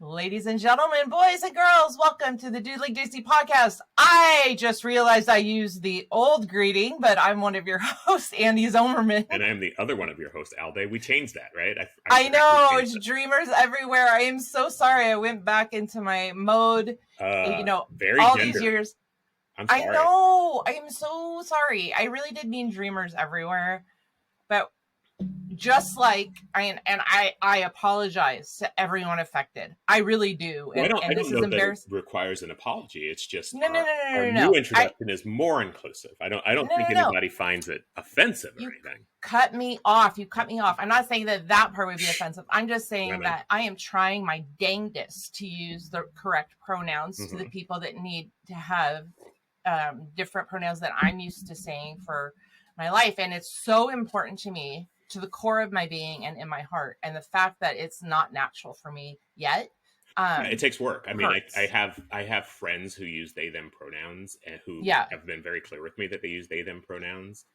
Ladies and gentlemen, boys and girls, welcome to the Doodly Doosty podcast. I just realized I used the old greeting, but I'm one of your hosts, Andee Zomerman. And I'm the other one of your hosts, Aldee. We changed that, right? I know, it's dreamers everywhere. I am so sorry. I went back into my mode, very all gender. these years. I'm sorry. I know. I am so sorry. I really did mean dreamers everywhere. But just like I apologize to everyone affected. I really do. Well, And I don't this know is that embarrassing. it requires an apology. It's just No. our new introduction is more inclusive. I don't think anybody finds it offensive or anything. Cut me off. You cut me off. I'm not saying that part would be offensive. I'm just saying that I am trying my dangest to use the correct pronouns to the people that need to have different pronouns that I'm used to saying for my life. And it's so important to me, to the core of my being and in my heart. And the fact that it's not natural for me yet. It takes work. I mean, I have friends who use they them pronouns and who have been very clear with me that they use they them pronouns,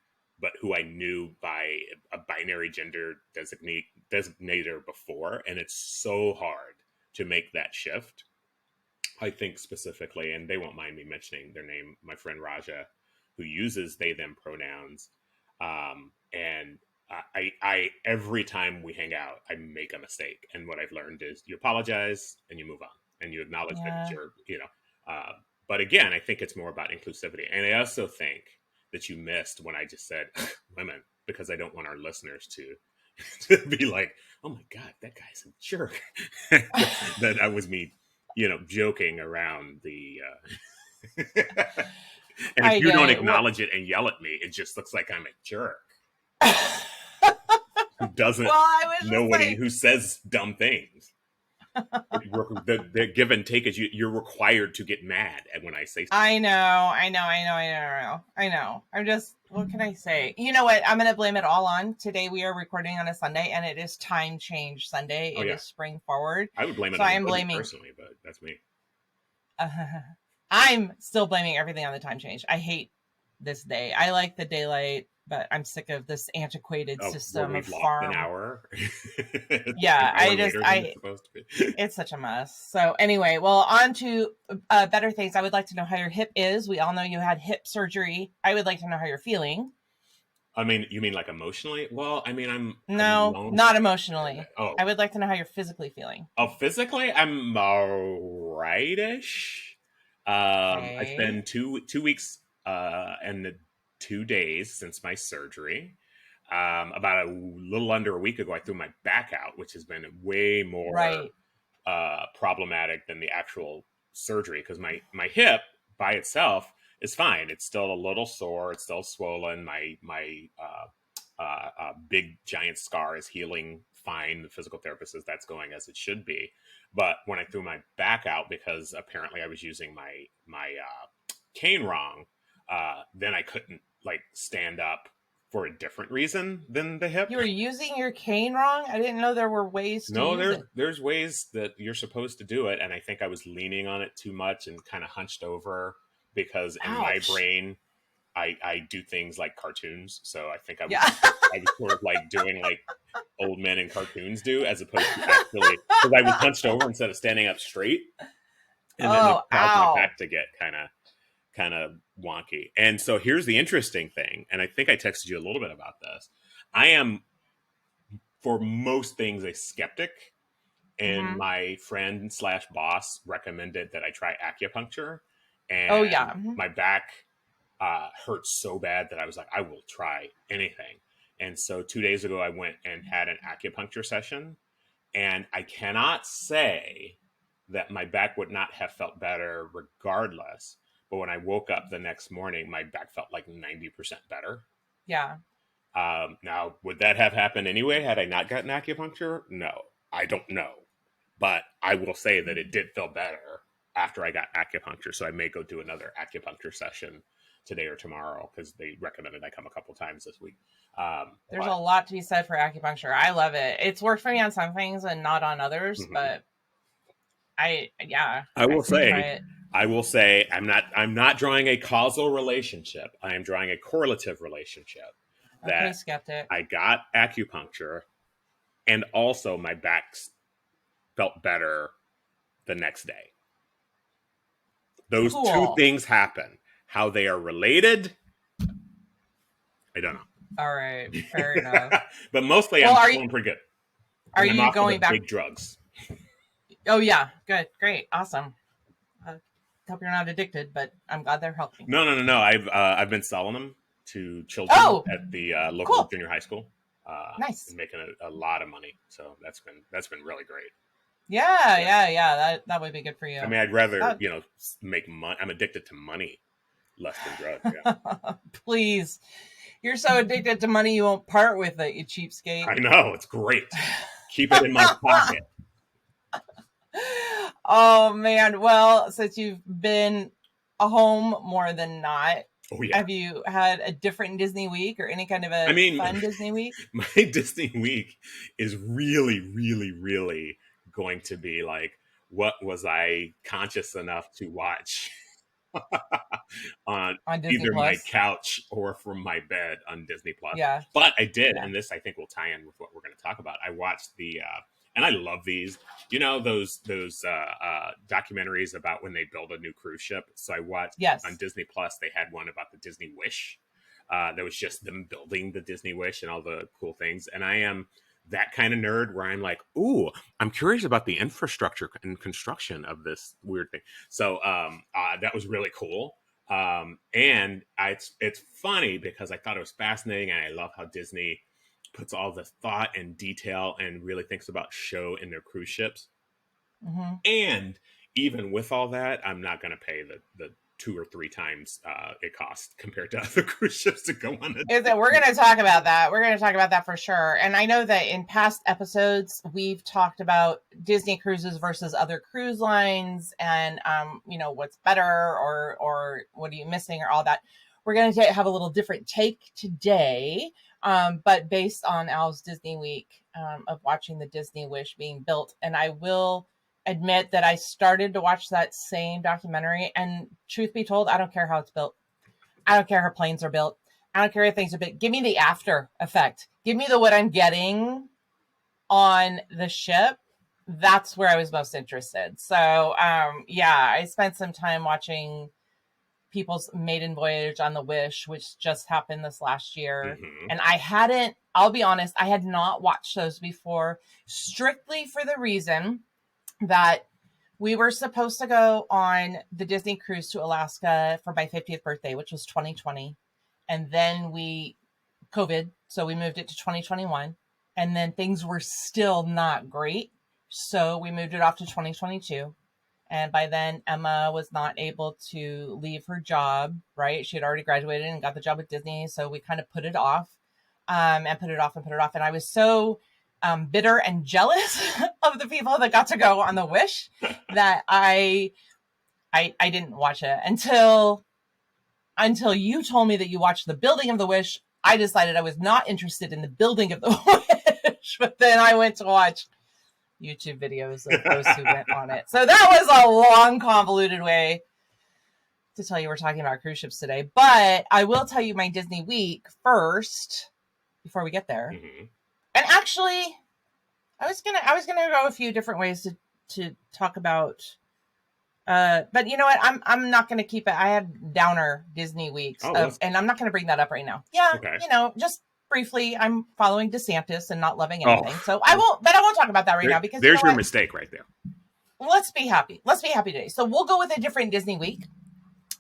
but who I knew by a binary gender designator before, and it's so hard to make that shift. I think specifically, and they won't mind me mentioning their name, my friend Raja, who uses they them pronouns, and I every time we hang out, I make a mistake, and what I've learned is you apologize and you move on and you acknowledge that you're, but again, I think it's more about inclusivity, and I also think that you missed when I just said women, because I don't want our listeners to be like, oh my god, that guy's a jerk. That was me, joking around the. And if you don't acknowledge it and yell at me, it just looks like I'm a jerk. Who doesn't know who says dumb things. The give and take is you're required to get mad at when I say something. I know. I'm just, what can I say? You know what? I'm going to blame it all on today. We are recording on a Sunday, and it is time change Sunday. It is spring forward. I would blame it on me personally, but that's me. I'm still blaming everything on the time change. I hate this day. I like the daylight, but I'm sick of this antiquated system of farm. An hour. It's such a mess. So anyway, well, on to better things. I would like to know how your hip is. We all know you had hip surgery. I would like to know how you're feeling. I mean, you mean like emotionally? Well, I mean, not emotionally. Oh, I would like to know how you're physically feeling. Oh, physically, I'm alrightish. It's been two weeks and 2 days since my surgery. About a little under a week ago, I threw my back out, which has been way more problematic than the actual surgery, because my hip by itself is fine. It's still a little sore. It's still swollen. My big giant scar is healing fine. The physical therapist says that's going as it should be. But when I threw my back out, because apparently I was using my cane wrong, then I couldn't stand up for a different reason than the hip. You were using your cane wrong? I didn't know there were ways to use it. There's ways that you're supposed to do it, and I think I was leaning on it too much and kind of hunched over, because in my brain I do things like cartoons. So I think I was sort of doing like old men in cartoons do, as opposed to actually, because I was hunched over instead of standing up straight. And then it caused my back to get kind of wonky. And so here's the interesting thing, and I think I texted you a little bit about this. I am, for most things, a skeptic, and my friend / boss recommended that I try acupuncture. And my back hurt so bad that I was like, I will try anything. And so 2 days ago, I went and had an acupuncture session, and I cannot say that my back would not have felt better regardless. But when I woke up the next morning, my back felt like 90% better. Yeah. Now, would that have happened anyway had I not gotten acupuncture? No, I don't know. But I will say that it did feel better after I got acupuncture. So I may go do another acupuncture session today or tomorrow, because they recommended I come a couple times this week. There's a lot to be said for acupuncture. I love it. It's worked for me on some things and not on others, but I will say I'm not drawing a causal relationship. I am drawing a correlative relationship. Okay, skeptic. I got acupuncture, and also my back felt better the next day. Those Cool. two things happen. How they are related, I don't know. All right, fair enough. But mostly I'm feeling pretty good. Are and you I'm going back? Big drugs. Oh yeah, good, great, awesome. Hope you're not addicted, but I'm glad they're helping. No. I've been selling them to children at the local junior high school. Nice. And making a lot of money. So that's been really great. Yeah. That would be good for you. I mean, I'd rather make money. I'm addicted to money less than drugs. Yeah. Please. You're so addicted to money you won't part with it, you cheapskate. I know, it's great. Keep it in my pocket. Oh man. Well, since you've been home more than not, have you had a different Disney week or any kind of fun Disney week? My Disney week is really, really, really going to be like, what was I conscious enough to watch on Disney either Plus? My couch or from my bed on Disney Plus. Yeah. But I did, and this I think will tie in with what we're going to talk about. I watched and I love these, those documentaries about when they build a new cruise ship. So I watched on Disney Plus, they had one about the Disney Wish. That was just them building the Disney Wish and all the cool things. And I am that kind of nerd where I'm like, ooh, I'm curious about the infrastructure and construction of this weird thing. So that was really cool. And it's funny because I thought it was fascinating, and I love how Disney puts all the thought and detail and really thinks about show in their cruise ships. Mm-hmm. And even with all that, I'm not going to pay the 2 or 3 times it costs compared to other cruise ships to go on. We're going to talk about that. We're going to talk about that for sure. And I know that in past episodes, we've talked about Disney cruises versus other cruise lines and, what's better or what are you missing or all that. We're going to have a little different take today, but based on Al's Disney week of watching the Disney Wish being built. And I will admit that I started to watch that same documentary, and truth be told, I don't care how it's built. I don't care how planes are built. I don't care if things are built. Give me the after effect. Give me what I'm getting on the ship. That's where I was most interested. So, I spent some time watching people's maiden voyage on the Wish, which just happened this last year. Mm-hmm. And I'll be honest, I had not watched those before, strictly for the reason that we were supposed to go on the Disney cruise to Alaska for my 50th birthday, which was 2020. And then COVID, so we moved it to 2021. And then things were still not great. So we moved it off to 2022. And by then, Emma was not able to leave her job, right? She had already graduated and got the job with Disney. So we kind of put it off and put it off. And I was so bitter and jealous of the people that got to go on the Wish that I didn't watch it until you told me that you watched the building of the Wish. I decided I was not interested in the building of the Wish, but then I went to watch YouTube videos of those who went on it. So that was a long, convoluted way to tell you we're talking about cruise ships today. But I will tell you my Disney week first before we get there. Mm-hmm. And actually, I was gonna go a few different ways to talk about. But you know what? I'm not gonna keep it. I had downer Disney weeks, and I'm not gonna bring that up right now. Yeah, okay. Just briefly, I'm following DeSantis and not loving anything. So I won't talk about that right now because there's your mistake right there. Let's be happy. Let's be happy today. So we'll go with a different Disney week.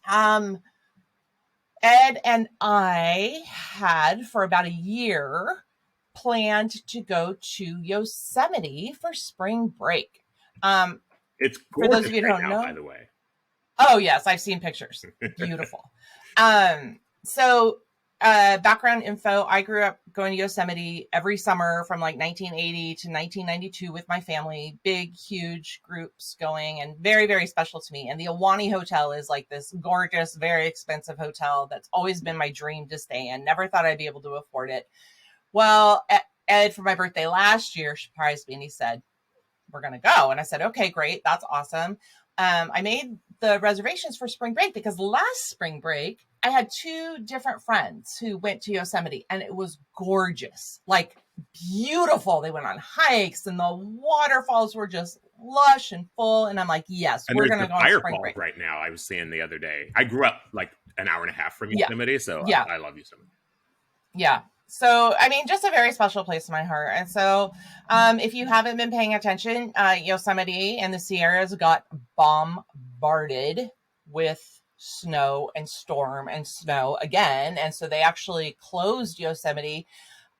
Ed and I had for about a year planned to go to Yosemite for spring break. It's gorgeous for those of you who don't know, by the way. Oh yes, I've seen pictures. Beautiful. So background info, I grew up going to Yosemite every summer from like 1980 to 1992 with my family, big, huge groups going, and very, very special to me. And the Ahwahnee Hotel is like this gorgeous, very expensive hotel that's always been my dream to stay in. Never thought I'd be able to afford it. Well, Ed, for my birthday last year, surprised me and he said, we're going to go. And I said, okay, great. That's awesome. I made the reservations for spring break because last spring break, I had 2 different friends who went to Yosemite and it was gorgeous, like beautiful. They went on hikes and the waterfalls were just lush and full. And I'm like, yes, and we're there's going to the go on spring firefalls break. right now. I was seeing the other day. I grew up like an hour and a half from Yosemite, so Yeah. I love Yosemite. Yeah. So, I mean, just a very special place in my heart. And so, if you haven't been paying attention, Yosemite and the Sierras got bombarded with snow and storm and snow again. And so they actually closed Yosemite.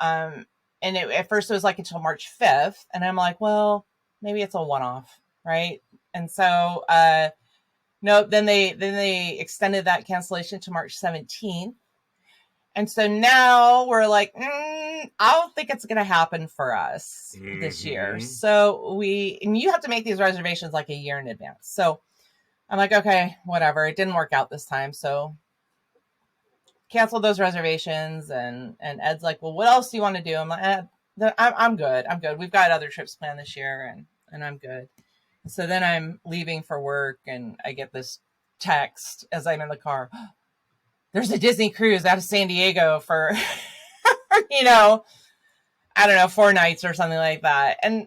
And at first it was like until March 5th. And I'm like, well, maybe it's a one-off, right? And so, no, then they extended that cancellation to March 17th. And so now we're like, I don't think it's going to happen for us this year. So and you have to make these reservations like a year in advance. So I'm like, okay, whatever. It didn't work out this time. So canceled those reservations. And Ed's like, well, what else do you want to do? I'm like, I'm good. I'm good. We've got other trips planned this year and I'm good. So then I'm leaving for work and I get this text as I'm in the car. There's a Disney cruise out of San Diego for, I don't know, 4 nights or something like that. And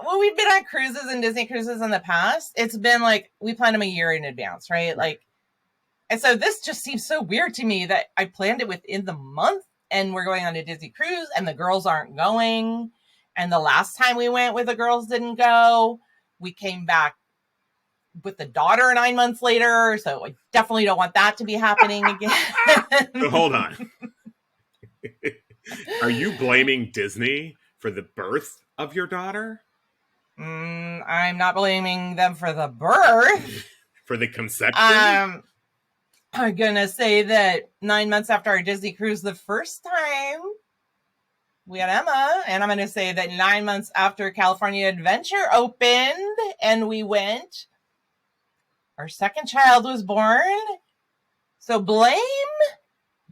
when we've been on cruises and Disney cruises in the past, it's been like, we plan them a year in advance, right? Like, and so this just seems so weird to me that I planned it within the month and we're going on a Disney cruise and the girls aren't going. And the last time we went with the girls didn't go. We came back with the daughter 9 months later. So I definitely don't want that to be happening again. So hold on. Are you blaming Disney for the birth of your daughter? I'm not blaming them for the birth. For the conception? I'm going to say that 9 months after our Disney cruise the first time, we had Emma. And I'm going to say that 9 months after California Adventure opened and we went, our second child was born. So blame?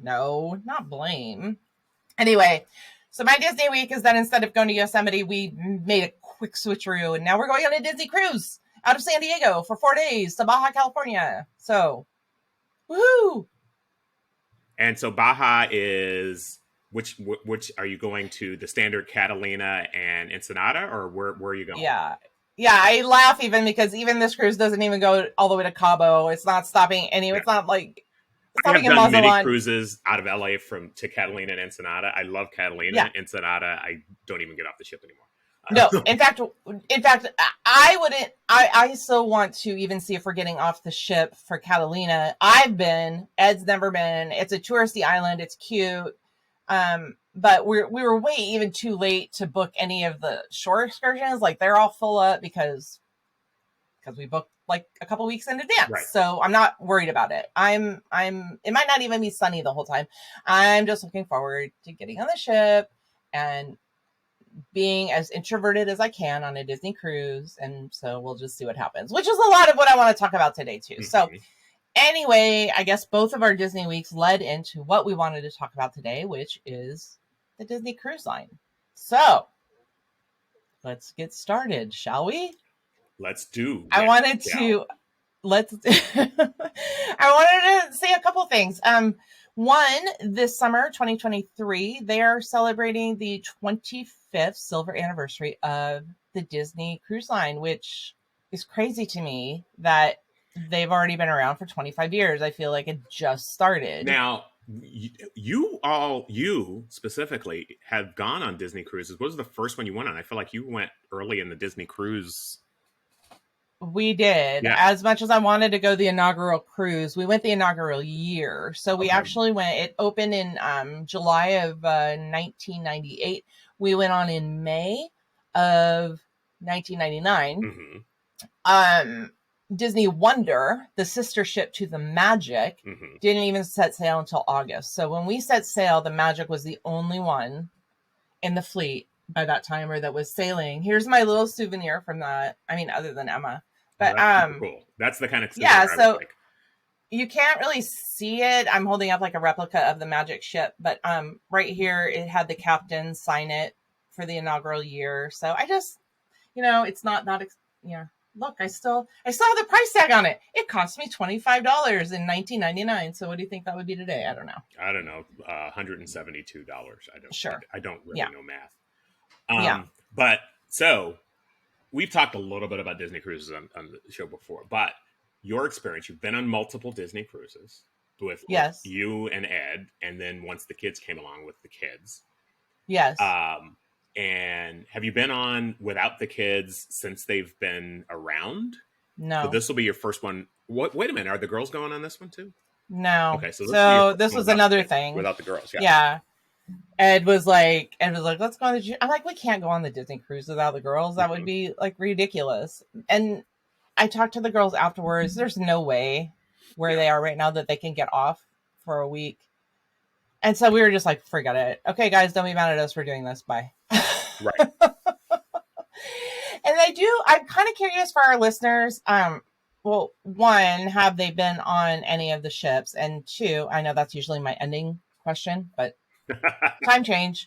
No, not blame. Anyway, so my Disney week is that instead of going to Yosemite, we made a quick switcheroo. And now we're going on a Disney cruise out of San Diego for 4 days to Baja, California. So, woohoo! And so Baja is... Which are you going to? The standard Catalina and Ensenada, or where are you going? Yeah, I laugh even because even this cruise doesn't even go all the way to Cabo. It's not stopping It's not like stopping in Mazatlan. Many cruises out of LA to Catalina and Ensenada. I love Catalina. Yeah. Ensenada, I don't even get off the ship anymore. No, in fact, I wouldn't. I still want to even see if we're getting off the ship for Catalina. I've been. Ed's never been. It's a touristy island. It's cute. But we were way even too late to book any of the shore excursions. Like they're all full up because we booked like a couple weeks in advance. Right. So I'm not worried about it. It might not even be sunny the whole time. I'm just looking forward to getting on the ship and being as introverted as I can on a Disney cruise. And so we'll just see what happens, which is a lot of what I want to talk about today too. Mm-hmm. So anyway, I guess both of our Disney weeks led into what we wanted to talk about today, which is the Disney Cruise Line. So let's get started, shall we? Let's do. I wanted to say a couple things. One, this summer, 2023, they are celebrating the 25th silver anniversary of the Disney Cruise Line, which is crazy to me that they've already been around for 25 years. I feel like it just started. Now, you specifically have gone on Disney cruises. What was the first one you went on? I feel like you went early in the Disney cruise. We did. Yeah. As much as I wanted to go the inaugural cruise, we went the inaugural year. So we actually went, it opened in July of 1998. We went on in May of 1999. Mm-hmm. Disney Wonder, the sister ship to the Magic, mm-hmm. didn't even set sail until August. So when we set sail, the Magic was the only one in the fleet by that time or that was sailing. Here's my little souvenir from that. I mean, other than Emma. But that's cool. That's the kind of so like. You can't really see it. I'm holding up like a replica of the Magic ship, but right here it had the captain sign it for the inaugural year. So I just, it's not. look, I still have the price tag on it. It cost me $25 in 1999. So what do you think that would be today? I don't know. $172. I don't really know math. But so we've talked a little bit about Disney cruises on the show before, but your experience, you've been on multiple Disney cruises with you and Ed, and then once the kids came along with the kids. Yes. And have you been on without the kids since they've been around? No. So this will be your first one. Wait a minute. Are the girls going on this one too? No. Okay. So this was another thing. Without the girls. Yeah. Ed was like, let's go on the. I'm like, we can't go on the Disney cruise without the girls. That would be like ridiculous. And I talked to the girls afterwards. There's no way where they are right now that they can get off for a week. And so we were just like, forget it. Okay, guys, don't be mad at us for doing this. Bye. Right. And I'm kind of curious for our listeners. Well, one, have they been on any of the ships? And two, I know that's usually my ending question, but time change,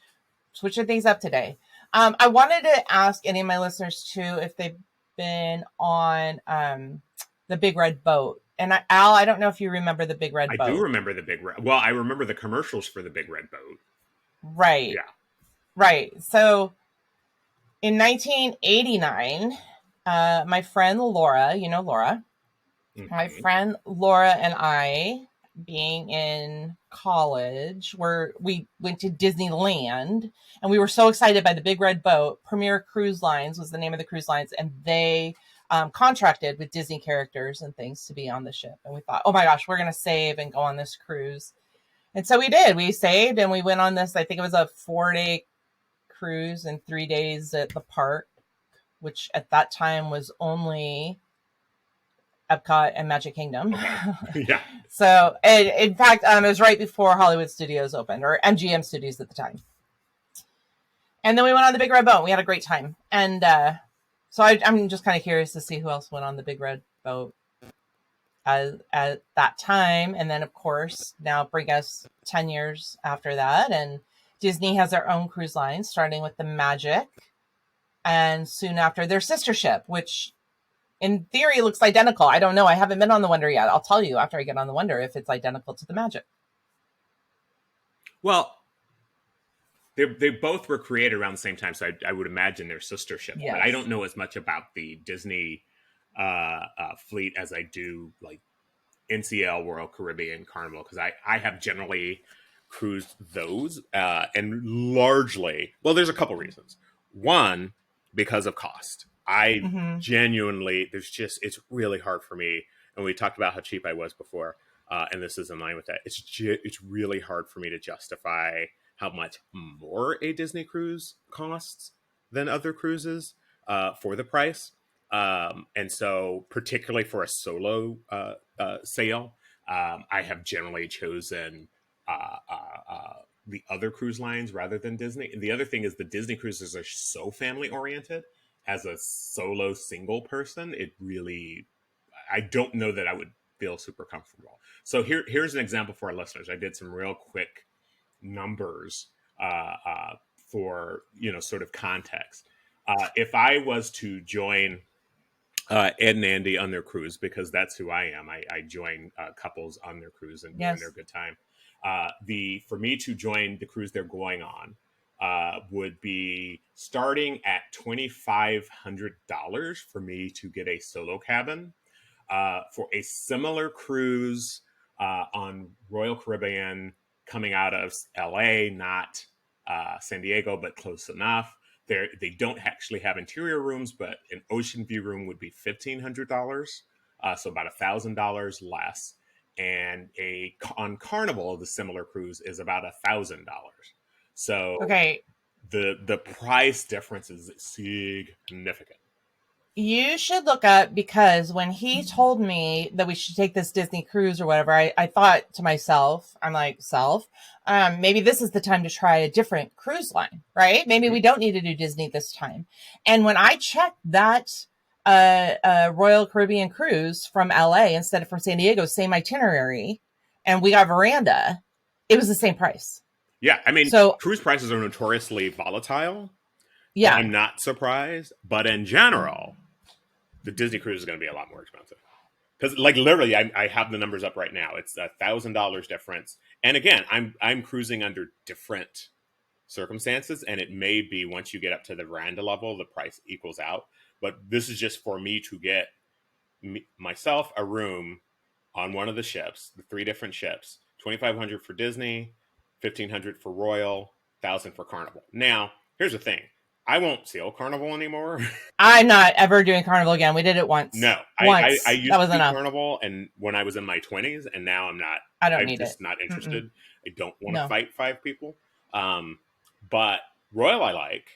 switching things up today. I wanted to ask any of my listeners too if they've been on the Big Red Boat. And Al, I don't know if you remember the Big Red Boat. I do remember the Big Red. Well, I remember the commercials for the Big Red Boat. Right. Yeah. Right. So in 1989, my friend Laura, Laura, my friend Laura and I, being in college, we went to Disneyland, and we were so excited by the Big Red Boat. Premier Cruise Lines was the name of the cruise lines, and they contracted with Disney characters and things to be on the ship. And we thought, oh my gosh, we're going to save and go on this cruise. And so we did. We saved and we went on this, I think it was a 4-day cruise and 3 days at the park, which at that time was only Epcot and Magic Kingdom. Yeah. So in fact, it was right before Hollywood Studios opened, or MGM Studios at the time. And then we went on the Big Red Boat. We had a great time. And so I'm just kind of curious to see who else went on the Big Red Boat at that time. And then, of course, now bring us 10 years after that. And Disney has their own cruise line, starting with the Magic. And soon after, their sister ship, which in theory looks identical. I don't know. I haven't been on the Wonder yet. I'll tell you after I get on the Wonder if it's identical to the Magic. Well, they both were created around the same time, so I would imagine they're sister ships. Yes. But I don't know as much about the Disney fleet as I do like NCL, Royal Caribbean, Carnival, because I have generally cruised those, and largely, well, there's a couple reasons. One, because of cost. I genuinely, it's really hard for me, and we talked about how cheap I was before, and this is in line with that. It's really hard for me to justify how much more a Disney cruise costs than other cruises for the price. And so particularly for a solo sail, I have generally chosen the other cruise lines rather than Disney. And the other thing is the Disney cruises are so family oriented. As a solo single person, I don't know that I would feel super comfortable. So here's an example for our listeners. I did some real quick numbers for sort of context. If I was to join Ed and Andee on their cruise, because that's who I am, I join couples on their cruise and having their good time. For me to join the cruise they're going on would be starting at $2,500 for me to get a solo cabin. For a similar cruise on Royal Caribbean, coming out of LA, not San Diego, but close enough. They don't actually have interior rooms, but an ocean view room would be $1,500, so about $1,000 less. And on Carnival, the similar cruise is about $1,000. So the price difference is significant. You should look up, because when he told me that we should take this Disney cruise or whatever, I thought to myself, I'm like, maybe this is the time to try a different cruise line, right? Maybe we don't need to do Disney this time. And when I checked that Royal Caribbean cruise from LA instead of from San Diego, same itinerary, and we got veranda, it was the same price. Yeah, I mean, cruise prices are notoriously volatile. Yeah, I'm not surprised, but in general, the Disney cruise is going to be a lot more expensive. Because like literally, I have the numbers up right now. It's $1,000 difference. And again, I'm cruising under different circumstances, and it may be once you get up to the veranda level, the price equals out. But this is just for me to get myself a room on one of the ships, the 3 different ships. $2,500 for Disney, $1,500 for Royal, $1,000 for Carnival. Now, here's the thing: I won't sail Carnival anymore. I'm not ever doing Carnival again. We did it once. No, once. I used that was to do enough. Carnival, and when I was in my 20s, and now I'm not. I'm just not interested. Mm-mm. I don't want to fight 5 people. But Royal I like,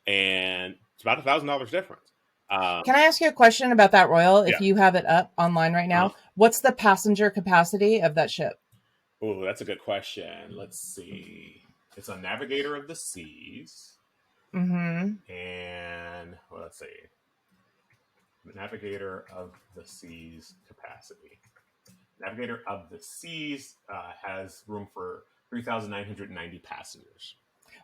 and it's about $1,000 difference. Can I ask you a question about that Royal? If you have it up online right now, what's the passenger capacity of that ship? Oh, that's a good question. Let's see. It's a Navigator of the Seas. Mm-hmm. And well, let's see. Navigator of the Seas capacity. Navigator of the Seas has room for 3,990 passengers.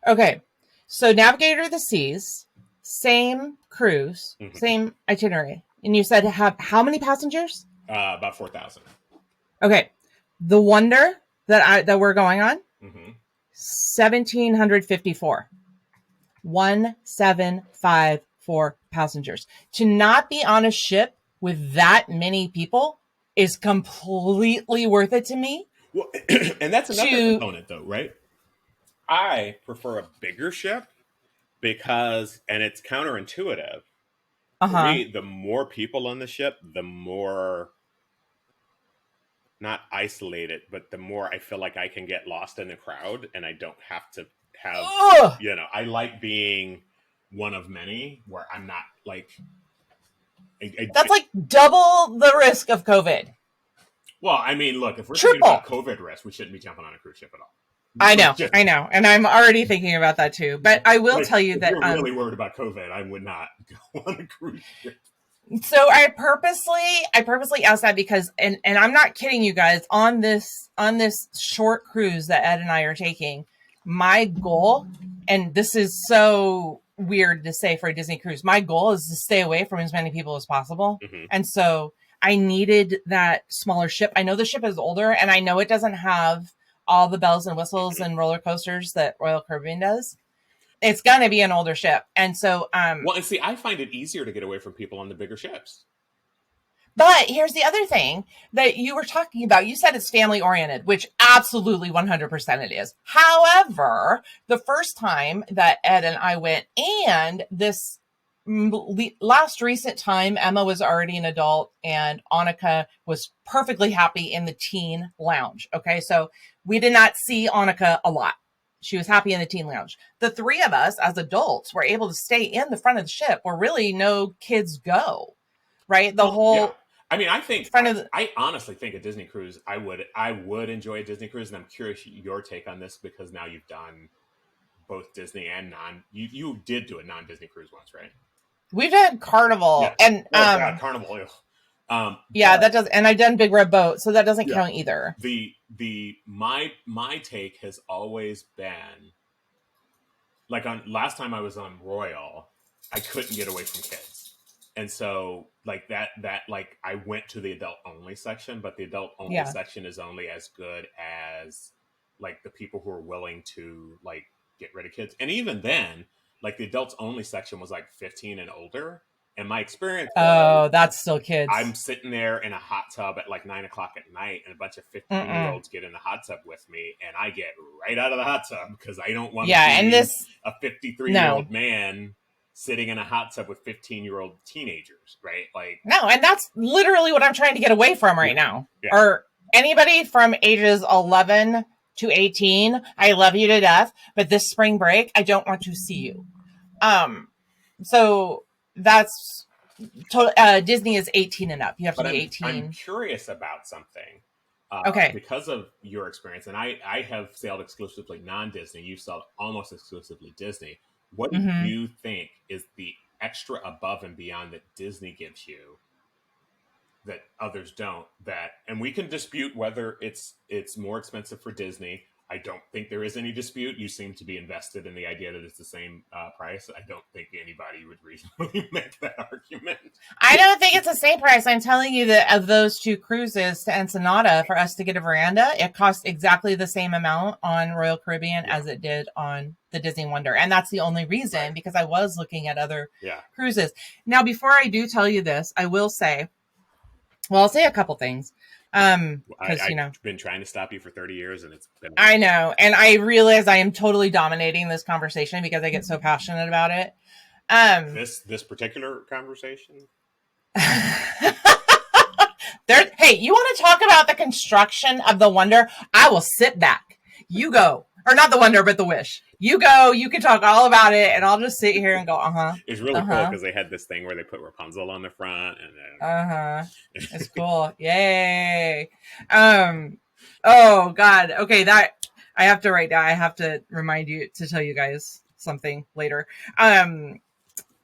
Okay. So Navigator of the Seas, same cruise, same itinerary. And you said have how many passengers? About 4,000. Okay. The Wonder that we're going on, 1,754. 1,754 passengers. To not be on a ship with that many people is completely worth it to me. Well, and that's another component, though, right? I prefer a bigger ship because, and it's counterintuitive. For me, the more people on the ship, the more, not isolated, but the more I feel like I can get lost in the crowd, and I don't have to have, I like being one of many where I'm not like. That's like double the risk of COVID. Well, I mean, look, if we're thinking about COVID risk, we shouldn't be jumping on a cruise ship at all. I know. And I'm already thinking about that too. But I will tell you that if you're really worried about COVID, I would not go on a cruise ship. So I purposely asked that because, and I'm not kidding you guys, on this short cruise that Ed and I are taking, my goal, and this is so weird to say for a Disney cruise, my goal is to stay away from as many people as possible. And so I needed that smaller ship. I know the ship is older, and I know it doesn't have all the bells and whistles and roller coasters that Royal Caribbean does. It's going to be an older ship. And so, well, and see, I find it easier to get away from people on the bigger ships. But here's the other thing that you were talking about. You said it's family oriented, which absolutely 100% it is. However, the first time that Ed and I went, and this last recent time, Emma was already an adult and Annika was perfectly happy in the teen lounge. Okay. So we did not see Annika a lot. She was happy in the teen lounge. The 3 of us as adults were able to stay in the front of the ship where really no kids go. Right. I mean, I honestly think a Disney cruise, I would enjoy a Disney cruise. And I'm curious your take on this because now you've done both Disney and you did do a non-Disney cruise once, right? We've had Carnival and Carnival. that does, and I've done Big Red Boat, so that doesn't count either. My take has always been like on last time I was on Royal, I couldn't get away from kids, and so like that like I went to the adult only section, but the adult only section is only as good as like the people who are willing to like get rid of kids, and even then. Like the adults only section was like 15 and older. And my experience was, that's still kids. I'm sitting there in a hot tub at like 9 o'clock at night and a bunch of 15-year-olds get in the hot tub with me. And I get right out of the hot tub because I don't want to be a 53-year-old man sitting in a hot tub with 15-year-old teenagers, right? Like no, and that's literally what I'm trying to get away from right now. Yeah. Or anybody from ages 11 to 18, I love you to death, but this spring break, I don't want to see you. So that's Disney is 18 and up. You have to be 18. I'm curious about something. Because of your experience, and I have sailed exclusively non-Disney. You've sailed almost exclusively Disney. What do you think is the extra above and beyond that Disney gives you that others don't? And we can dispute whether it's more expensive for Disney. I don't think there is any dispute. You seem to be invested in the idea that it's the same price. I don't think anybody would reasonably make that argument. I don't think it's the same price. I'm telling you that of those 2 cruises to Ensenada, for us to get a veranda, it cost exactly the same amount on Royal Caribbean as it did on the Disney Wonder. And that's the only reason, because I was looking at other cruises. Now, before I do tell you this, I will say, well, I'll say a couple things. I've been trying to stop you for 30 years, and it's been. I know, and I realize I am totally dominating this conversation because I get so passionate about it. This particular conversation. Hey, you want to talk about the construction of the Wonder? I will sit back. You go. Or not the Wonder, but the Wish. You go. You can talk all about it, and I'll just sit here and go, It's really cool because they had this thing where they put Rapunzel on the front. And It's cool. Yay. Oh, God. Okay, that I have to write down. I have to remind you to tell you guys something later.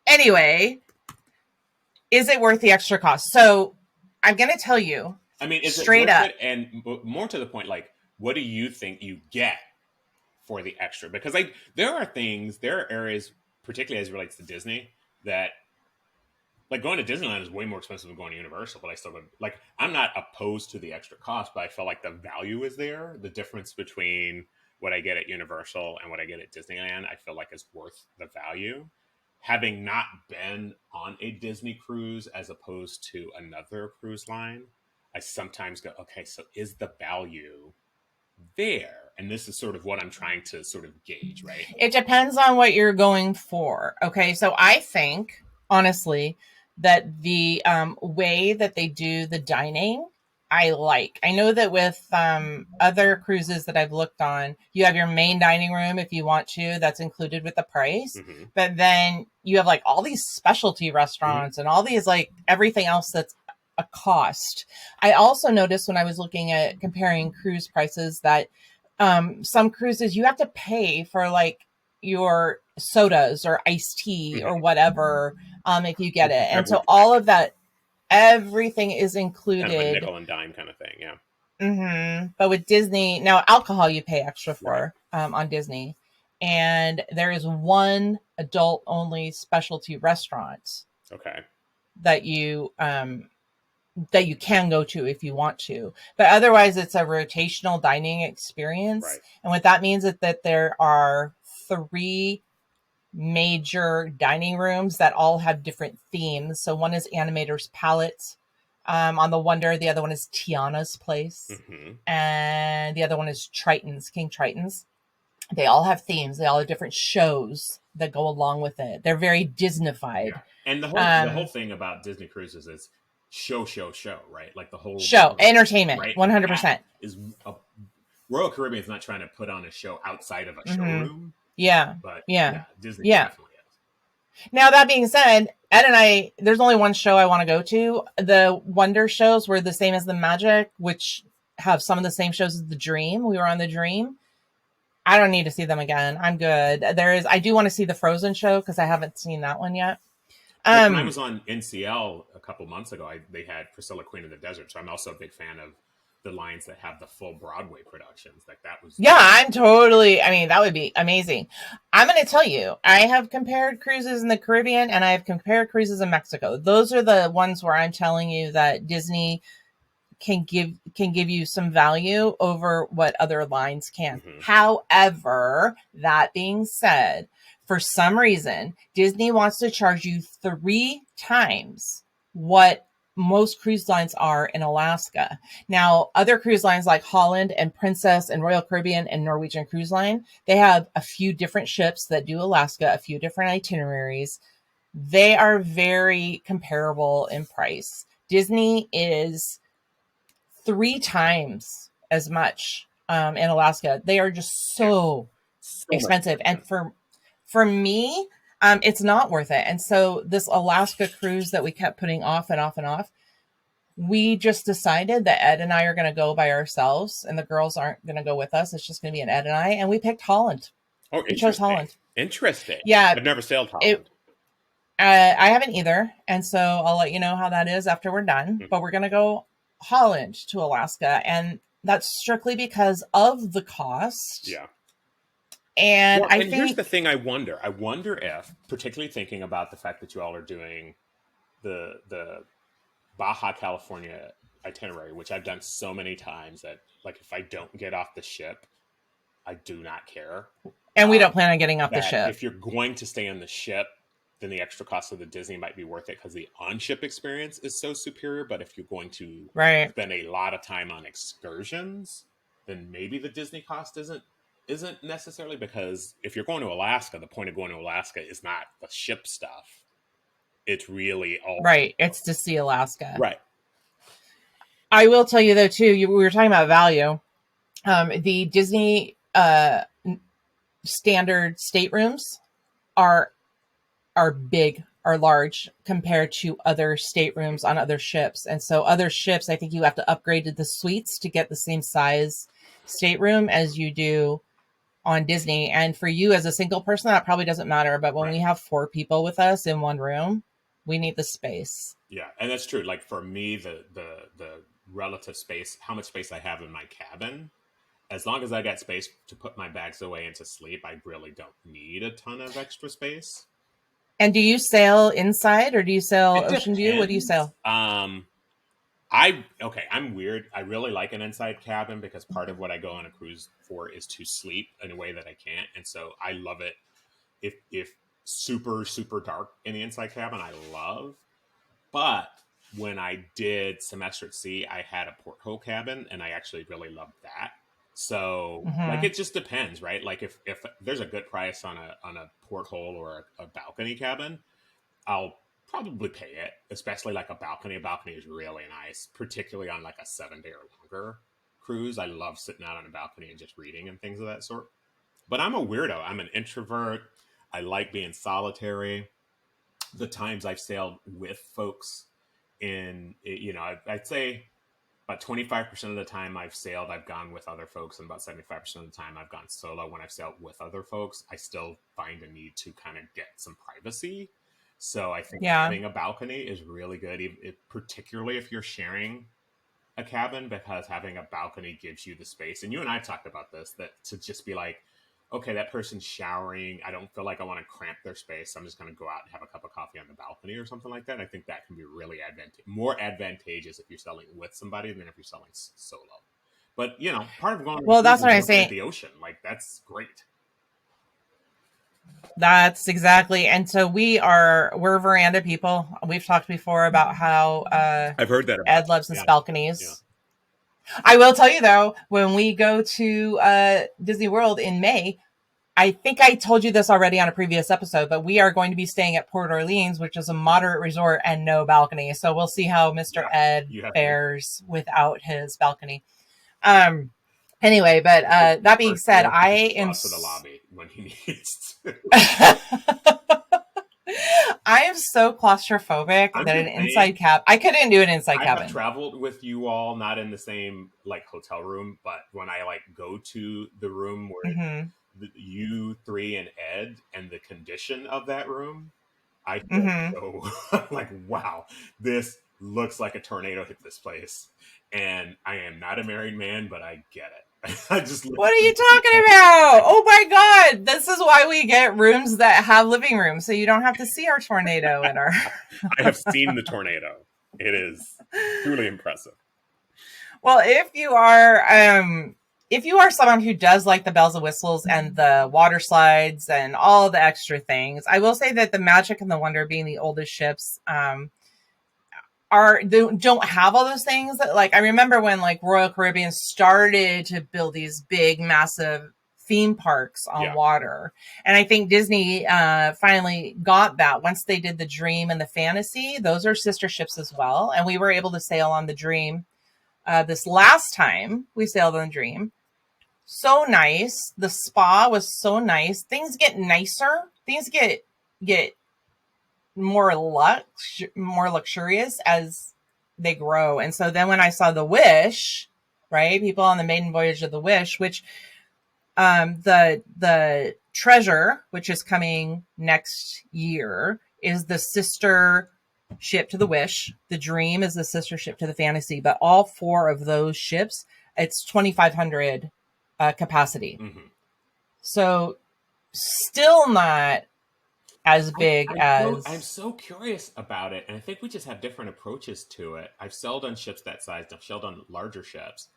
Anyway, is it worth the extra cost? So I'm going to tell you. I mean, is straight it worth up, it? And more to the point, like, what do you think you get for the extra? Because there are areas, particularly as it relates to Disney, that like going to Disneyland is way more expensive than going to Universal. But I still like, I'm not opposed to the extra cost, but I feel like the value is there. The difference between what I get at Universal and what I get at Disneyland, I feel like is worth the value. Having not been on a Disney cruise as opposed to another cruise line, I sometimes go, okay, so is the value there? And this is sort of what I'm trying to sort of gauge, right? It depends on what you're going for. Okay, so I think, honestly, that the way that they do the dining, I like. I know that with other cruises that I've looked on, you have your main dining room if you want to. That's included with the price. Mm-hmm. But then you have like all these specialty restaurants and all these like everything else that's a cost. I also noticed when I was looking at comparing cruise prices that some cruises you have to pay for like your sodas or iced tea or whatever if you get it. And so all of that, everything is included. Kind of a nickel and dime kind of thing, yeah. Mm-hmm. But with Disney, now alcohol you pay extra for on Disney. And there is one adult only specialty restaurant. Okay. That you can go to if you want to. But otherwise, it's a rotational dining experience. Right. And what that means is that there are 3 major dining rooms that all have different themes. So one is Animator's Palette on the Wonder. The other one is Tiana's Place. Mm-hmm. And the other one is Triton's, King Triton's. They all have themes. They all have different shows that go along with it. They're very Disney-fied. Yeah. And the whole thing about Disney cruises is show, right? Like the whole show, entertainment, right? 100%. Royal Caribbean is not trying to put on a show outside of a showroom. Yeah. But Disney definitely is. Now, that being said, Ed and I, there's only one show I want to go to. The Wonder shows were the same as the Magic, which have some of the same shows as the Dream. We were on the Dream. I don't need to see them again. I'm good. I do want to see the Frozen show because I haven't seen that one yet. When I was on NCL a couple months ago, they had Priscilla, Queen of the Desert. So I'm also a big fan of the lines that have the full Broadway productions. Like that was. Yeah, that would be amazing. I'm going to tell you, I have compared cruises in the Caribbean and I have compared cruises in Mexico. Those are the ones where I'm telling you that Disney can give you some value over what other lines can. Mm-hmm. However, that being said, for some reason, Disney wants to charge you 3 times what most cruise lines are in Alaska. Now, other cruise lines like Holland and Princess and Royal Caribbean and Norwegian Cruise Line, they have a few different ships that do Alaska, a few different itineraries. They are very comparable in price. Disney is 3 times as much in Alaska. They are just so expensive. And for me, it's not worth it. And so this Alaska cruise that we kept putting off and off and off, we just decided that Ed and I are going to go by ourselves and the girls aren't going to go with us. It's just going to be an Ed and I. And we picked Holland. Oh, we chose Holland. Interesting. Yeah. I've never sailed Holland. I haven't either. And so I'll let you know how that is after we're done. Mm-hmm. But we're going to go Holland to Alaska. And That's strictly because of the cost. Yeah. And well, I and think here's the thing I wonder if, particularly thinking about the fact that you all are doing the Baja California itinerary, which I've done so many times that like if I don't get off the ship, I do not care. And we don't plan on getting off the That ship. if you're going to stay on the ship, then the extra cost of the Disney might be worth it because the on-ship experience is so superior. But if you're going to spend a lot of time on excursions, then maybe the Disney cost isn't necessarily, because if you're going to Alaska, the point of going to Alaska is not the ship stuff. It's really all It's to see Alaska. Right. I will tell you though too, we were talking about value. The Disney standard staterooms are big, are large compared to other staterooms on other ships. And so other ships, I think you have to upgrade to the suites to get the same size stateroom as you do on Disney. And for you as a single person, that probably doesn't matter. But when we have 4 people with us in one room, we need the space. Yeah, and that's true. Like for me, the relative space, how much space I have in my cabin, as long as I got space to put my bags away and to sleep, I really don't need a ton of extra space. And do you sail inside or do you sail ocean view? What do you sail? I'm weird. I really like an inside cabin because part of what I go on a cruise for is to sleep in a way that I can't. And so I love it if super, super dark in the inside cabin, I love. But when I did semester at sea, I had a porthole cabin and I actually really loved that. So like it just depends, right? Like if there's a good price on a porthole or a balcony cabin, I'll probably pay it, especially like a balcony. A balcony is really nice, particularly on like a 7-day or longer cruise. I love sitting out on a balcony and just reading and things of that sort. But I'm a weirdo. I'm an introvert. I like being solitary. The times I've sailed with folks I'd say about 25% of the time I've sailed, I've gone with other folks, and about 75% of the time I've gone solo. When I've sailed with other folks, I still find a need to kind of get some privacy. So I think having a balcony is really good, particularly if you're sharing a cabin, because having a balcony gives you the space. And you and I talked about this, that to just be like, okay, that person's showering, I don't feel like I want to cramp their space, I'm just going to go out and have a cup of coffee on the balcony or something like that. I think that can be really more advantageous if you're selling with somebody than if you're selling solo. But part of going that's what I say at the ocean, like that's great. That's exactly. And so we're veranda people. We've talked before about how I've heard that Ed loves his balconies. Yeah. I will tell you though, when we go to Disney World in May, I think I told you this already on a previous episode, but we are going to be staying at Port Orleans, which is a moderate resort and no balcony. So we'll see how Mr. Ed fares without his balcony. Anyway, but that being said, I am to the lobby when he needs to. I am so claustrophobic that an inside cab. I couldn't do an inside cabin. I've traveled with you all, not in the same like hotel room, but when I like go to the room where you 3 and Ed, and the condition of that room, I feel so like, wow, this looks like a tornado hit this place. And I am not a married man, but I get it. What are you talking about? Oh my God. This is why we get rooms that have living rooms, so you don't have to see our tornado in our I have seen the tornado. It is truly impressive. Well, if you are someone who does like the bells and whistles and the water slides and all the extra things, I will say that the Magic and the Wonder, being the oldest ships, don't have all those things. That, like, I remember when like Royal Caribbean started to build these big, massive theme parks on water, and I think Disney finally got that once they did the Dream and the Fantasy. Those are sister ships as well, and we were able to sail on the Dream this last time we sailed on the Dream. So nice. The spa was so nice. Things get nicer. Things get more luxurious as they grow. And so then when I saw the Wish, right, people on the maiden voyage of the Wish, which the Treasure, which is coming next year, is the sister ship to the Wish. The Dream is the sister ship to the Fantasy. But all 4 of those ships it's 2,500 capacity. Mm-hmm. So still not as big as. I'm so curious about it, and I think we just have different approaches to it. I've sailed on ships that size, and I've sailed on larger ships.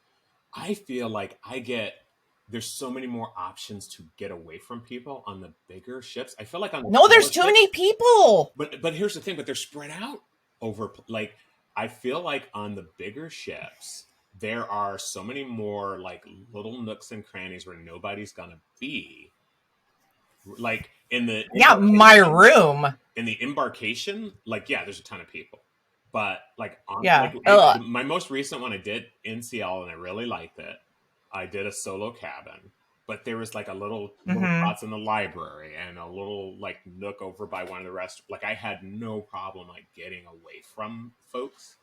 I feel like there's so many more options to get away from people on the bigger ships. I feel like on the there's too many people. But here's the thing, but they're spread out over, like, I feel like on the bigger ships there are so many more like little nooks and crannies where nobody's gonna be. Like my room in the embarkation, like, yeah, there's a ton of people. But like my most recent one I did in Seattle, and I really liked it. I did a solo cabin, but there was like a little spots in the library and a little like nook over by one of the restaurants. Like, I had no problem like getting away from folks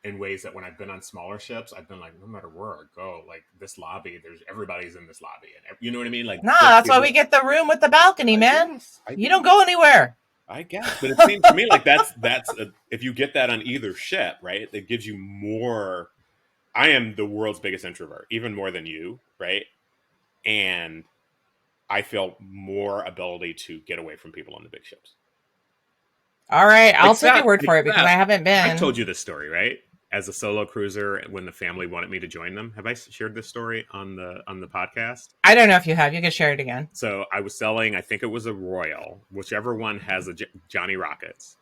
in ways that when I've been on smaller ships, I've been like, no matter where I go, like this lobby, everybody's in this lobby, and you know what I mean? Like, that's why we get the room with the balcony, man. You don't go anywhere. I guess, but it seems to me like that's if you get that on either ship, right? It gives you more. I am the world's biggest introvert, even more than you, right? And I feel more ability to get away from people on the big ships. All right, I'll take your word for it because I haven't been. I told you this story, right? As a solo cruiser, when the family wanted me to join them. Have I shared this story on the podcast? I don't know if you have. You can share it again. So I was selling, I think it was a Royal, whichever one has a Johnny Rockets.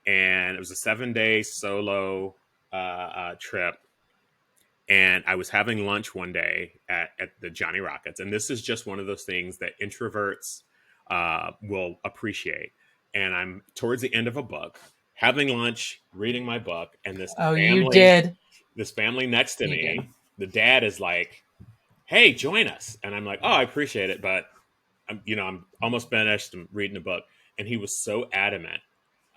And it was a 7-day solo trip. And I was having lunch one day at the Johnny Rockets. And this is just one of those things that introverts will appreciate. And I'm towards the end of a book, having lunch, reading my book, and this family next to me, the dad is like, hey, join us. And I'm like, oh, I appreciate it, but I'm almost finished. I'm reading the book. And he was so adamant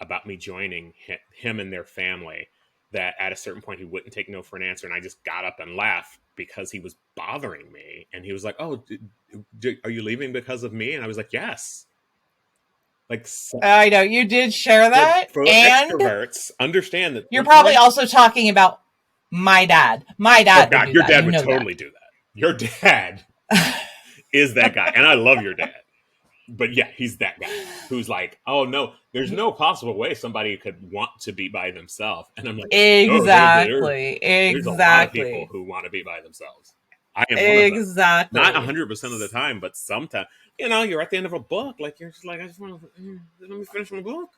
about me joining him and their family that at a certain point he wouldn't take no for an answer. And I just got up and laughed because he was bothering me. And he was like, oh, are you leaving because of me? And I was like, yes. Like, I know you did share that, for and extroverts understand that you're probably also talking about my dad. My dad, oh God, your dad would totally do that. Your dad is that guy, and I love your dad. But yeah, he's that guy who's like, oh no, there's no possible way somebody could want to be by themselves. And I'm like, exactly, there's a lot of people who want to be by themselves. I am exactly one of them. Not 100% of the time, but sometimes. You're at the end of a book. Like, you're just like, I just want to let me finish my book.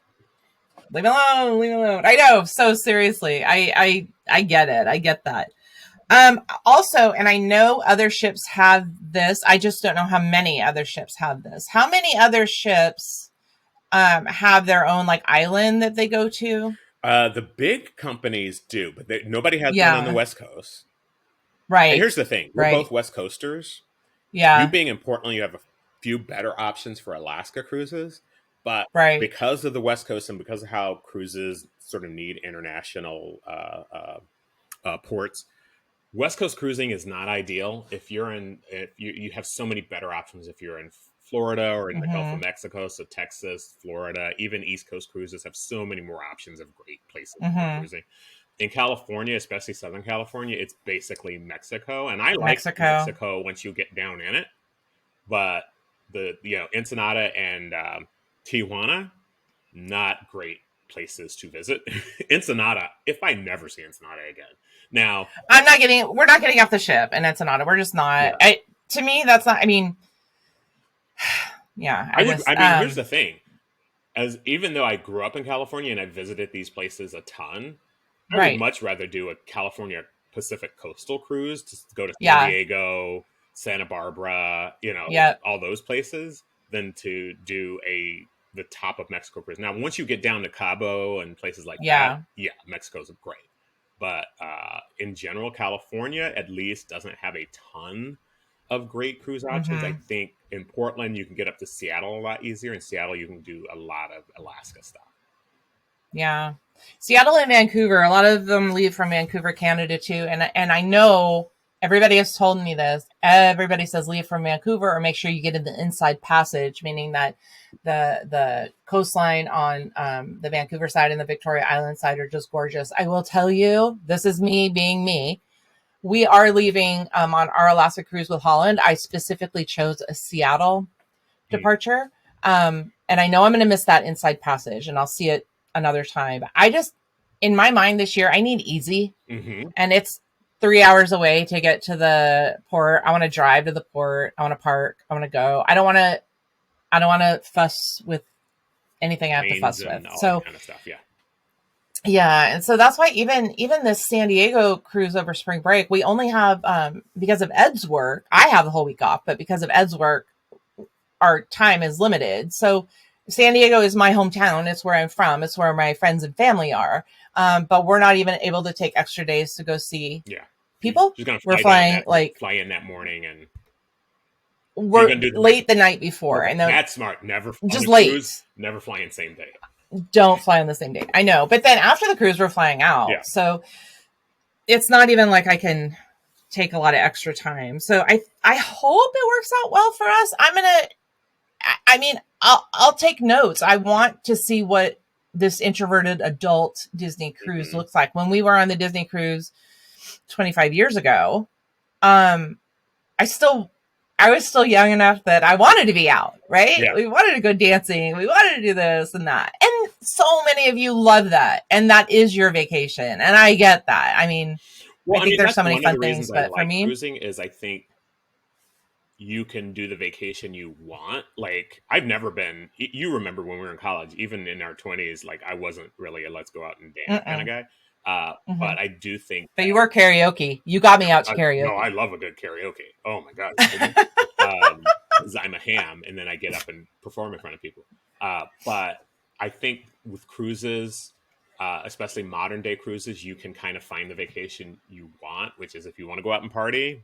Leave me alone. I know. So seriously, I get it. I get that. Also, and I know other ships have this. I just don't know how many other ships have this. How many other ships have their own like island that they go to? The big companies do, but nobody has one on the West Coast. Right. And here's the thing. We're both West Coasters. Yeah. You being in Portland, you have a few better options for Alaska cruises. But because of the West Coast and because of how cruises sort of need international ports, West Coast cruising is not ideal. If you have so many better options if you're in Florida or in the Gulf of Mexico, so Texas, Florida, even East Coast cruises have so many more options of great places for cruising. In California, especially Southern California, it's basically Mexico, and I like Mexico once you get down in it. But Ensenada and Tijuana, not great places to visit. Ensenada, if I never see Ensenada again. Now, we're not getting off the ship in Ensenada. We're just not. Yeah. To me, that's not. I mean, yeah. Here's the thing. Even though I grew up in California and I visited these places a ton, I would much rather do a California Pacific coastal cruise to go to San Diego, Santa Barbara, all those places than to do the top of Mexico cruise. Now, once you get down to Cabo and places like that, Mexico's great. But in general, California at least doesn't have a ton of great cruise options. I think in Portland, you can get up to Seattle a lot easier. In Seattle, you can do a lot of Alaska stuff. Yeah. Seattle and Vancouver, a lot of them leave from Vancouver, Canada too. And I know everybody has told me this. Everybody says leave from Vancouver or make sure you get in the inside passage, meaning that the coastline on the Vancouver side and the Victoria Island side are just gorgeous. I will tell you, this is me being me. we are leaving on our Alaska cruise with Holland. I specifically chose a Seattle departure. And I know I'm going to miss that inside passage, and I'll see it another time. I just, in my mind this year, I need easy. And it's 3 hours away to get to the port. I want to drive to the port. I want to park. I want to go. I don't want to fuss with anything I have to fuss with. So that kind of stuff. Yeah. And so that's why even this San Diego cruise over spring break, we only have, because of Ed's work, I have the whole week off, but because of Ed's work, our time is limited. So San Diego is my hometown. It's where I'm from. It's where my friends and family are. But we're not even able to take extra days to go see people. We're flying fly in that morning, and we're late the night before. And that's smart. Never just late. Cruise, never fly in same day. Don't fly on the same day. I know. But then after the cruise, we're flying out. Yeah. So it's not even like I can take a lot of extra time. So I hope it works out well for us. I'll take notes. I want to see what this introverted adult Disney cruise looks like. When we were on the Disney cruise 25 years ago, I was still young enough that I wanted to be out, right? Yeah. We wanted to go dancing. We wanted to do this and that. And so many of you love that. And that is your vacation. And I get that. I mean, I think there's so many fun things, but for me, cruising is, I think you can do the vacation you want. Like, I've never been, you remember when we were in college, even in our 20s, like I wasn't really a let's go out and dance kind of guy. But I do think. But you were karaoke. You got me out to karaoke. No, I love a good karaoke. Oh my God. Because I'm a ham and then I get up and perform in front of people. But I think with cruises, especially modern day cruises, you can kind of find the vacation you want, which is if you want to go out and party,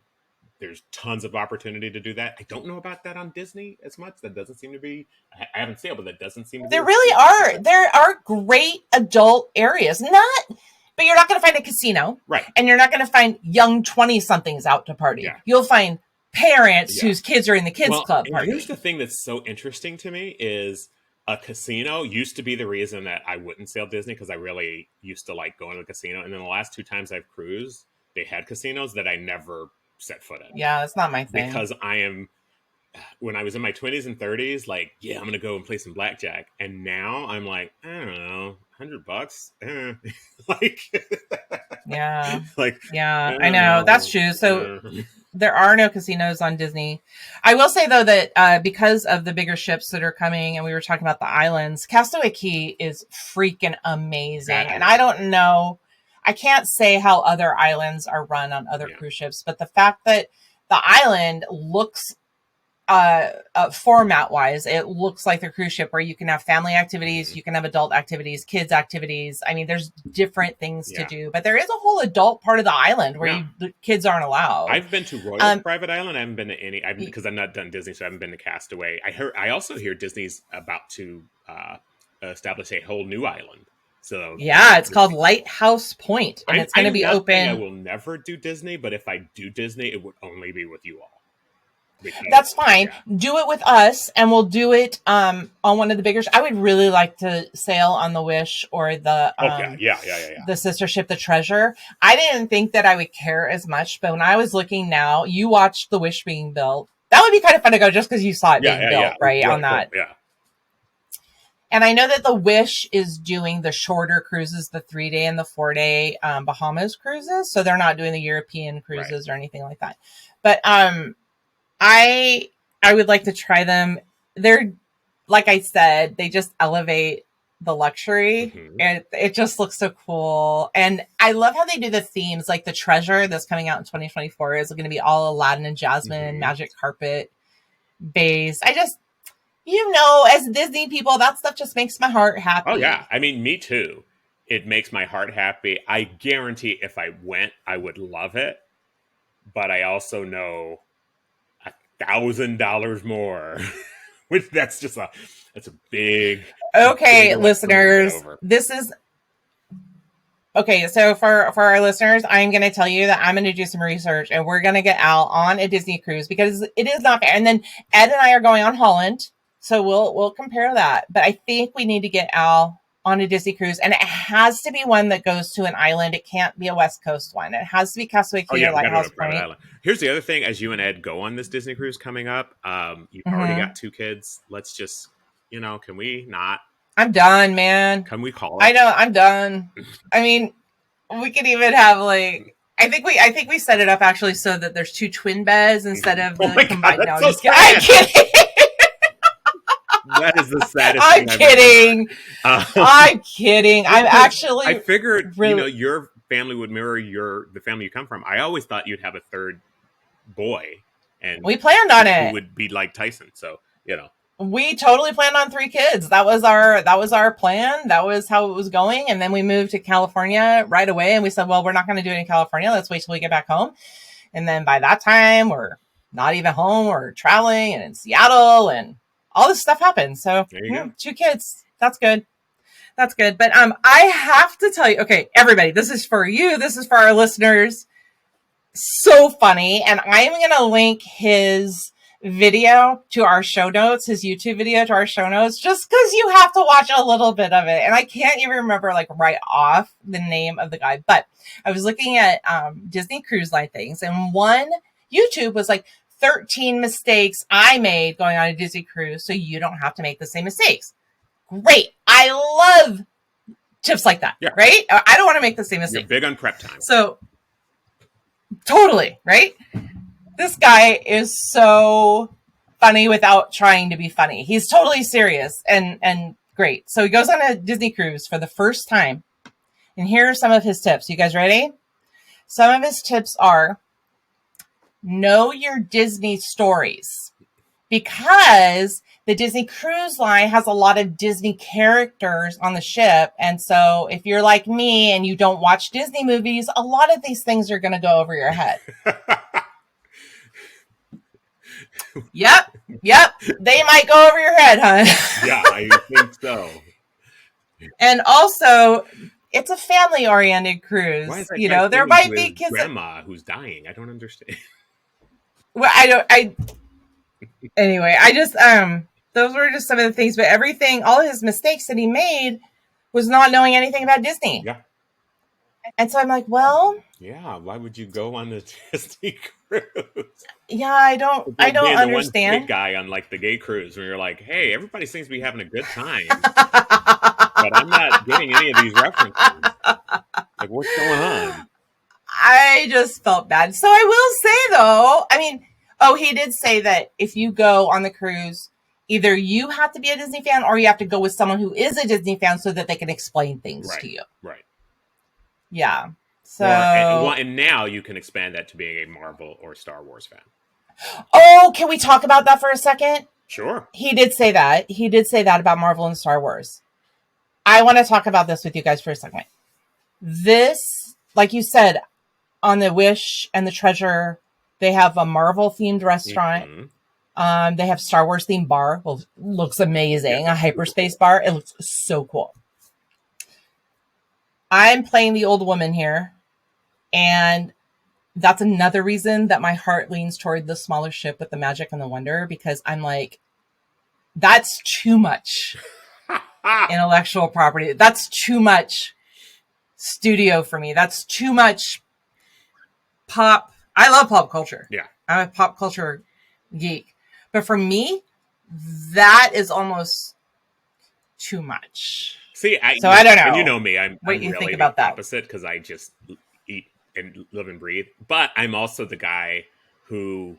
there's tons of opportunity to do that. I don't know about that on Disney as much. That doesn't seem to be, I haven't sailed, but that doesn't seem to be. There really are. There are great adult areas. But you're not going to find a casino. Right. And you're not going to find young 20-somethings out to party. Yeah. You'll find parents whose kids are in the kids club party. Here's the thing that's so interesting to me is a casino used to be the reason that I wouldn't sail Disney, because I really used to like going to the casino. And then the last 2 times I've cruised, they had casinos that I never set foot in. Yeah, that's not my thing. Because when I was in my 20s and 30s, like, yeah, I'm going to go and play some blackjack. And now I'm like, I don't know, $100? Like, yeah. Like, yeah, I know. That's true. So there are no casinos on Disney. I will say, though, that because of the bigger ships that are coming, and we were talking about the islands, Castaway Cay is freaking amazing. And I don't know, I can't say how other islands are run on other cruise ships, but the fact that the island looks, format wise, it looks like the cruise ship where you can have family activities, you can have adult activities, kids activities. I mean, there's different things to do, but there is a whole adult part of the island where the kids aren't allowed. I've been to Royal Private Island. I haven't been to any, because I'm not done Disney, so I haven't been to Castaway. I also hear Disney's about to establish a whole new island. So yeah, it's called Lighthouse Point, and it's going to be open. I will never do Disney, but if I do Disney, it would only be with you all. That's fine. Yeah. Do it with us, and we'll do it on one of the bigger. I would really like to sail on the Wish or the the sister ship, the Treasure. I didn't think that I would care as much, but when I was looking now, you watched the Wish being built. That would be kind of fun to go just because you saw it being built, right? On that. Yeah. And I know that the Wish is doing the shorter cruises, the 3-day and the 4-day Bahamas cruises. So they're not doing the European cruises or anything like that. But I would like to try them. They're, like I said, they just elevate the luxury. And it just looks so cool. And I love how they do the themes, like the Treasure that's coming out in 2024 is going to be all Aladdin and Jasmine, magic carpet based. As Disney people, that stuff just makes my heart happy. Oh, yeah. I mean, me too. It makes my heart happy. I guarantee if I went, I would love it. But I also know $1,000 more. Which that's a big. Okay, big listeners, this is. Okay, so for our listeners, I'm going to tell you that I'm going to do some research and we're going to get Al on a Disney cruise because it is not fair. And then Ed and I are going on Holland. So we'll compare that. But I think we need to get Al on a Disney cruise, and it has to be one that goes to an island. It can't be a West Coast one. It has to be Castaway Cay or Lighthouse Point. Here's the other thing: as you and Ed go on this Disney cruise coming up, you've already got 2 kids. Let's just, can we not? I'm done, man. Can we call it? I know, I'm done. I mean, we could even have like. I think we set it up actually so that there's 2 twin beds instead of the combined. No, I'm kidding. That is the saddest I'm thing kidding. I'm kidding. I'm actually. I figured, your family would mirror the family you come from. I always thought you'd have a 3rd boy, and we planned on it. Who would be like Tyson? So we totally planned on 3 kids. That was our plan. That was how it was going. And then we moved to California right away, and we said, well, we're not going to do it in California. Let's wait till we get back home. And then by that time, we're not even home. We're traveling and in Seattle, and all this stuff happened. So 2 kids. That's good. That's good. But I have to tell you, okay, everybody, this is for you. This is for our listeners. So funny. And I'm going to link his video to our show notes, his YouTube video to our show notes, just because you have to watch a little bit of it. And I can't even remember like right off the name of the guy. But I was looking at Disney Cruise Line things, and one YouTube was like, 13 mistakes I made going on a Disney cruise so you don't have to make the same mistakes. Great. I love tips like that, right? I don't want to make the same mistake. You're big on prep time. So, totally, right? This guy is so funny without trying to be funny. He's totally serious and great. So he goes on a Disney cruise for the first time. And here are some of his tips. You guys ready? Some of his tips are: know your Disney stories, because the Disney Cruise Line has a lot of Disney characters on the ship. And so if you're like me and you don't watch Disney movies, a lot of these things are going to go over your head. Yep. They might go over your head, huh? Yeah, I think so. And also, it's a family-oriented cruise. There might be kids. Grandma who's dying. I don't understand. Well, anyway, those were just some of the things, but everything, all his mistakes that he made was not knowing anything about Disney. Yeah. And so I'm like, well. Yeah, why would you go on the Disney cruise? Yeah, I don't understand. One straight guy on like the gay cruise where you're like, hey, everybody seems to be having a good time. But I'm not getting any of these references. Like, what's going on? I just felt bad. So I will say, though, he did say that if you go on the cruise, either you have to be a Disney fan or you have to go with someone who is a Disney fan so that they can explain things to you. Right. Yeah. So, and now you can expand that to being a Marvel or Star Wars fan. Oh, can we talk about that for a second? Sure. He did say that. He did say that about Marvel and Star Wars. I want to talk about this with you guys for a second. This, like you said, on the Wish and the Treasure, they have a Marvel-themed restaurant. Mm-hmm. They have Star Wars-themed bar. Well, looks amazing. Yeah. A hyperspace bar. It looks so cool. I'm playing the old woman here. And that's another reason that my heart leans toward the smaller ship with the magic and the wonder, because I'm like, that's too much intellectual property. That's too much studio for me. That's too much pop. I love pop culture. Yeah. I'm a pop culture geek. But for me, that is almost too much. See, I don't know. And you know me. I'm you really think about the opposite, because I just eat and live and breathe. But I'm also the guy who,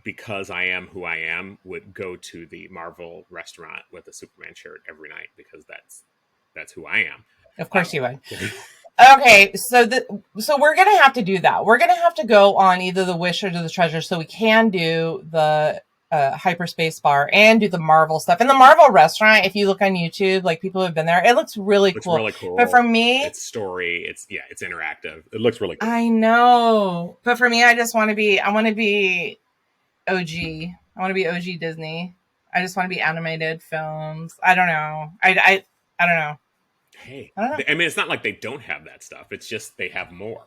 because I am who I am, would go to the Marvel restaurant with a Superman shirt every night, because that's who I am. Of course you would. Okay, so we're going to have to do that. We're going to have to go on either the Wish or the Treasure so we can do the hyperspace bar and do the Marvel stuff. And the Marvel restaurant, if you look on YouTube, like people have been there, it looks really cool. Really cool. But for me, it's story. It's interactive. It looks really cool. I know. But for me, I want to be OG. I want to be OG Disney. I just want to be animated films. I don't know. I don't know. Hey, I don't know. I mean, it's not like they don't have that stuff. It's just they have more.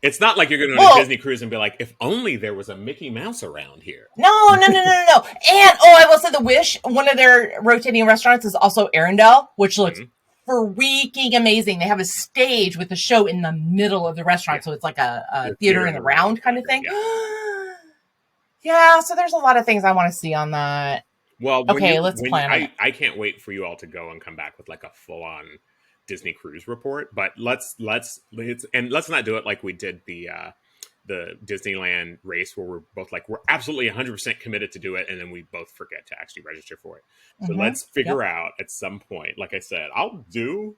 It's not like you're going to go on a Disney cruise and be like, if only there was a Mickey Mouse around here. No. And, I will say the Wish, one of their rotating restaurants is also Arendelle, which looks freaking amazing. They have a stage with the show in the middle of the restaurant. So it's like a theater in the round kind of thing. Yeah, so there's a lot of things I want to see on that. Well, let's plan it. I can't wait for you all to go and come back with like a full-on Disney cruise report. But let's not do it like we did the Disneyland race, where we're both like, we're absolutely 100% committed to do it, and then we both forget to actually register for it. So let's figure out at some point. Like I said, I'll do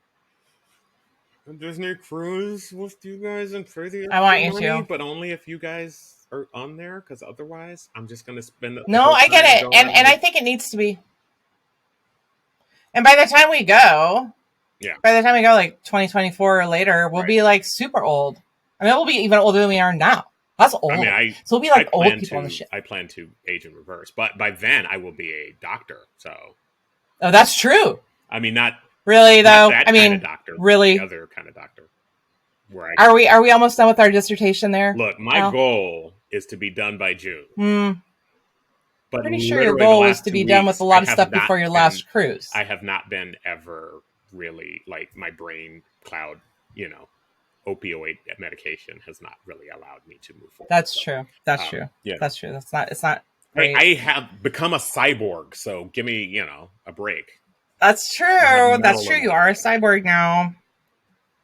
a Disney cruise with you guys and pay the money, but only if you guys are on there, because otherwise I'm just going to spend I get it, and I think it needs to be. And by the time we go, like 2024 or later, we'll be like super old. I mean, we'll be even older than we are now. That's old. I mean, so we'll be like old people on the ship. I plan to age in reverse, but by then I will be a doctor. So, oh, that's true. I mean, not really though. Not that I mean, kind of doctor, really, the other kind of doctor. Are we almost done with our dissertation there? Look, my goal is to be done by June. But pretty sure your goal is to be done with a lot of stuff before your last cruise. I have not been ever really, like, my brain cloud, opioid medication has not really allowed me to move forward. That's true. That's true. Yeah, that's true. It's not. I have become a cyborg, so give me, a break. That's true. That's true. You are a cyborg now.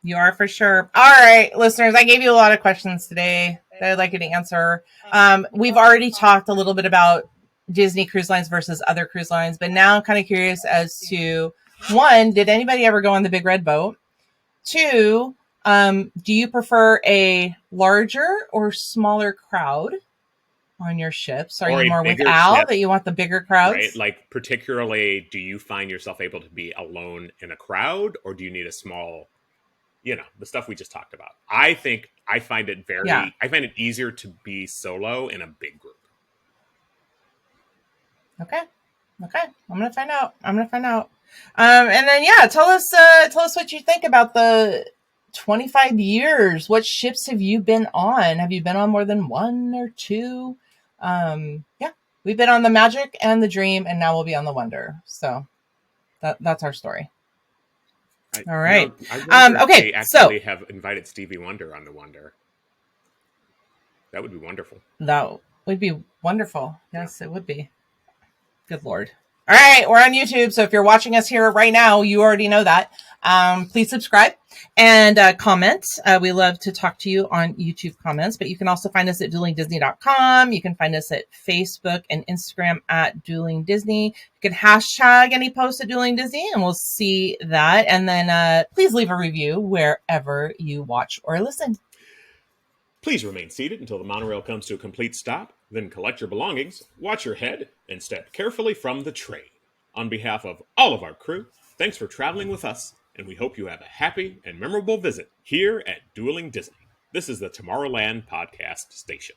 You are for sure. All right, listeners, I gave you a lot of questions today that I'd like you to answer. We've already talked a little bit about Disney cruise lines versus other cruise lines, but now I'm kind of curious as to, one, did anybody ever go on the Big Red Boat? Two, do you prefer a larger or smaller crowd on your ships? Are you more with Al that you want the bigger crowds? Right? Like, particularly, do you find yourself able to be alone in a crowd, or do you need a small, the stuff we just talked about? I find it easier to be solo in a big group. Okay. I'm gonna find out. And then tell us what you think about the 25 years. What ships have you been on? Have you been on more than one or two? We've been on the Magic and the Dream, and now we'll be on the Wonder. So that's our story. All right. Okay. They have invited Stevie Wonder on the Wonder. That would be wonderful. That would be wonderful. Yes, it would be. Good Lord. All right, we're on YouTube, so if you're watching us here right now, you already know that. Please subscribe and comment. We love to talk to you on YouTube comments, but you can also find us at duelingdisney.com. You can find us at Facebook and Instagram at Dueling Disney. You can hashtag any post at Dueling Disney, and we'll see that. And then please leave a review wherever you watch or listen. Please remain seated until the monorail comes to a complete stop. Then collect your belongings, watch your head, and step carefully from the train. On behalf of all of our crew, thanks for traveling with us, and we hope you have a happy and memorable visit here at Dueling Disney. This is the Tomorrowland Podcast Station.